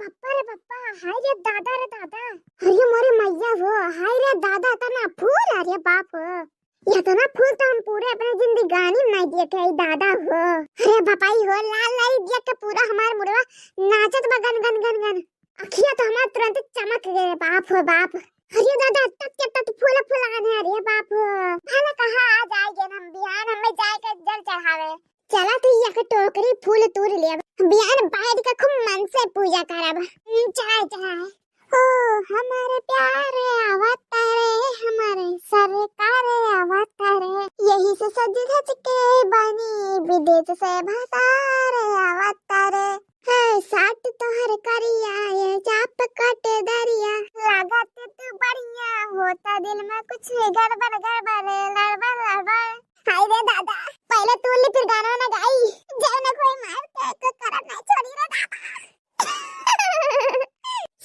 रे बप्पा, हाय रे दादा रे दादा, अरे मोरे मैया हो, हाय रे दादा तना फूल, अरे बाप ये तो ना फूल तो हम पूरे अपने जिंदगानी में नहीं देखे दादा हो। अरे बापाई हो, लाल लाल देख के पूरा हमार मुड़वा नाचत बा गन गन गन गन, अखिया तो हमार तुरंत चमक गए बाप हो बाप। अरे दादा तक फूल फुलाने, अरे बाप हो भला कहाँ आ जाएंगे हम बिहान, हमें जाके जल चढ़ावे। चला तो ये के टोकरी फूल तोड़ लिया, बिहान बैठ के खूब मन से पूजा करब। चाय चाय ओ हमारे प्यारे अवतारे, हमारे सरकारे अवतारे, यही से सज धज के बनी विदेश से भसारे अवतारे। है साट तोहर करिया ये चाप कट दरिया, लागत तू बढ़िया होता दिल में कुछ गड़बड़ गड़बड़ लड़बड़ लड़बड़। हाय रे दादा पहले तू ली फिर गाना ना गाई, जब ना कोई मारते तो करब नहीं छोड़ी रे दादा।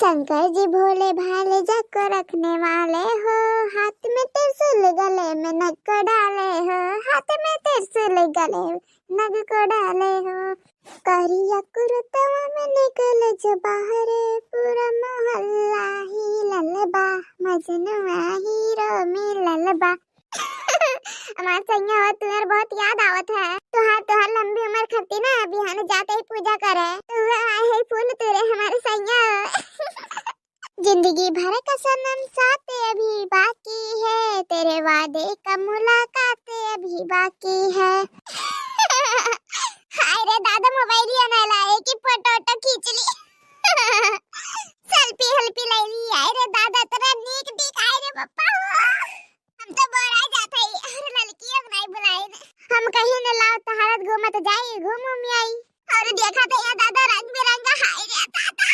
शंकर जी भोले भाले जग को रखने वाले हो, हाथ में त्रिशूल गले में नग को डाले हो, हाथ में त्रिशूल गले नग को डाले हो। करिया कुर्तवा में निकल जो बाहर, पूरा मोहल्ला ही ललबा, मजनुआ हीरो में ललबा। हमार सैया हो तुम्हार बहुत याद आवत है, तुहार लंबी उम्र खती ना, बिहान जाते ही पूजा करे तू आए है फूल तुरे हमारे सैया। जिंदगी भर का सनम साथ अभी बाकी है, तेरे वादे का मुलाकात अभी बाकी है। हाय रे दादा मोबाइल ही ना लाए कि फोटो खींच ली, सेल्फी हेल्फी ले ली। हाय रे दादा तेरा नीक दिख, हाय रे पप्पा हम तो बोरा जाते ही, अरे लड़की अब नहीं बुलाए, हम कहीं न लाओ तो हालत घूमत जाई, घूम आई और देखा तो ये दादा रंग बिरंगा। हाय रे दादा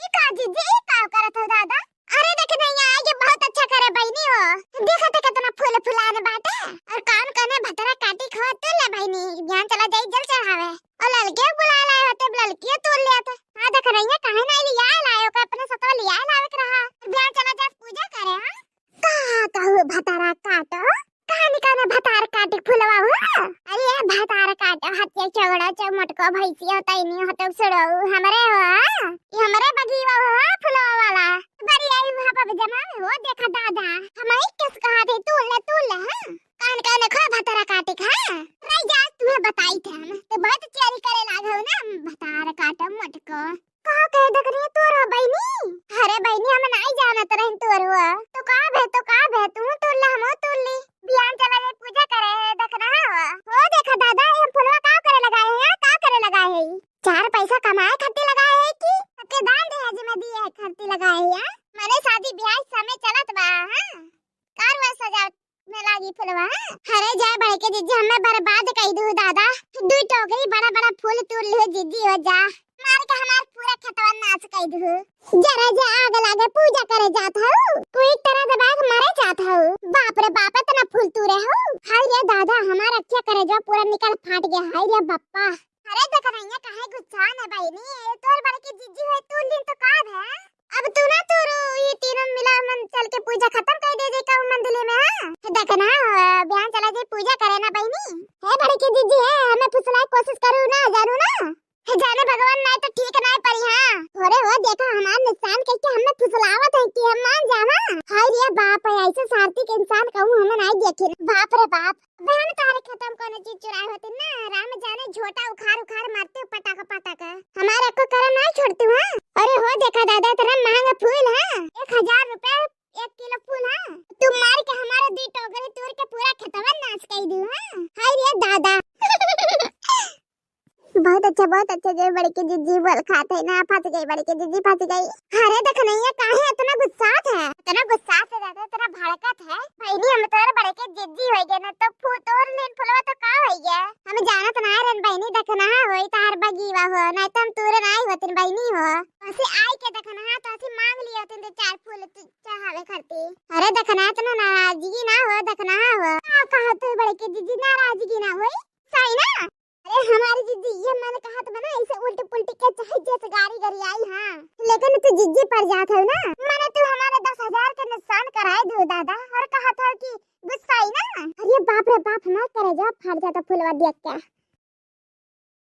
ये का जीजी का करत हो दादा? अरे देख नहीं आए बहुत अच्छा करे बहनी हो, देखा तो कितना फूल फुलाने बाटे, और कान कने भतरा काटी खवा तो ले बहनी, ध्यान चला जाई जल चढ़ावे, और लड़के बुला लाए होते लड़की तोड़ लिया था। हां देख रही है काहे नहीं लिया लायो का अपने सतो लिया लावे के रहा, ध्यान चला जा पूजा करे। हां का कहू भतरा काटो, कहां निकाने भतार काटी फुलवा हो, अरे भतार काटो हत्या चौड़ा चमट को भैंसिया तैनी हतो सड़ो हमरे हो, ये हमरे बगीवा हो फुलवा वाला बड़ी आई वहां पर जमा में हो। देखा दादा हमारी किस कहा थे तू ले हां कान कान खा भतार काटी खा रही जा, तुम्हें बताई थे हम तो बहुत चोरी करे लागो ना, भतार काटो मट को का कह दक रही तोर बहनी। अरे बहनी हम नहीं जानत रही तोर हुआ तो का भे तू तोड़ हम तोड़ ली, बिहान चला जाए पूजा करे देख रहा हो। देखा दादा हम फुलवा का करे लगाए हैं, का करे लगाए हैं, चार पैसा कमाए खर्ची लगाए हैं कि सबके दान दहेज में दिए है खर्ची लगाए हैं। मैंने शादी ब्याह समय चलत बा हां कार वा सजावट में लागी फुलवा। अरे जाए बढ़ के जीजी हमें बर्बाद कर दू दादा, दू टोकरी बड़ा बड़ा फूल तोड़ ले जीजी हो जा, मार के हमार पूरा खेतवा नाश कर दू। जरा जा आग लागे पूजा करे जात हो, कोई तरह दबा के मारे जात हो, बाप रे बाप इतना फूल तोड़े हो। हाय रे दादा हमारा क्या करे जो पूरा निकल फाट गया। हाय रे बप्पा अरे देख रही है काहे गुस्सा न बहनी, तोर बड़ की जीजी है तू दिन तो काब है, अब तू ना तू ये तीनों मिला मन चल के पूजा खत्म कर दे का मंदिर में। हां देख ना बयान चला जे पूजा करे ना बहनी, है बड़ की जीजी है हमें फुसलाए कोशिश करू ना जानू ना, जाने भगवान नहीं तो ठीक नहीं पड़ी। हां अरे वो देखा हमार निशान के हमें फुसलावत है कि हम मान जावा। हाय रे बाप ऐसे सार्थिक इंसान कहूं हम नहीं देखे, बाप रे बाप बहन तारे खत्म कोने चीज चुराए होते ना, राम जाने झोटा उखाड़ मारते पटाका हमारे को करे नहीं छोड़ती। हां अरे हो देखा दादा तेरा महंगा फूल है 1000 रुपए 1 किलो फूल है, तुम मार के हमारे दी टोकरी तोड़ के पूरा खेतवा नाश कर दी। हाय रे दादा बहुत अच्छा जो बड़ी की जिज्जी बोल खाते ना, फंस गई बड़ी की जिज्जी फंस गई। अरे देख नहीं है काहे इतना गुस्सात है, दादा तेरा भड़कत है बहनी, हम तोर बड़े के जिज्जी होई गए ना तो तोर लेन फुलवा तो का होई गया, हम जानत ना रन बहनी देखना होई तार बगीवा हो नहीं तो हम तोरे नहीं होतिन बहनी हो, ऐसे आई के देखना तो ऐसे मांग लिया होतिन तो 4 फूल चाहवे करती। अरे देखना तो नाराजगी ना हो, देखना हो कहा तो बड़े के जिज्जी नाराजगी ना होई सही ना। अरे हमारी जिज्जी ये मैंने कहा तो बना ऐसे उल्टी पुल्टी के चाहे जैसे गाड़ी आई। हां लेकिन तू जिज्जी पर जात है ना, मैंने तू हमारे 10,000 के नुकसान कराए दो दादा, और कहा था कि गुस्सा ही ना। अरे बाप रे बाप मत करे जा फाड़ जाता फुलवा देख के।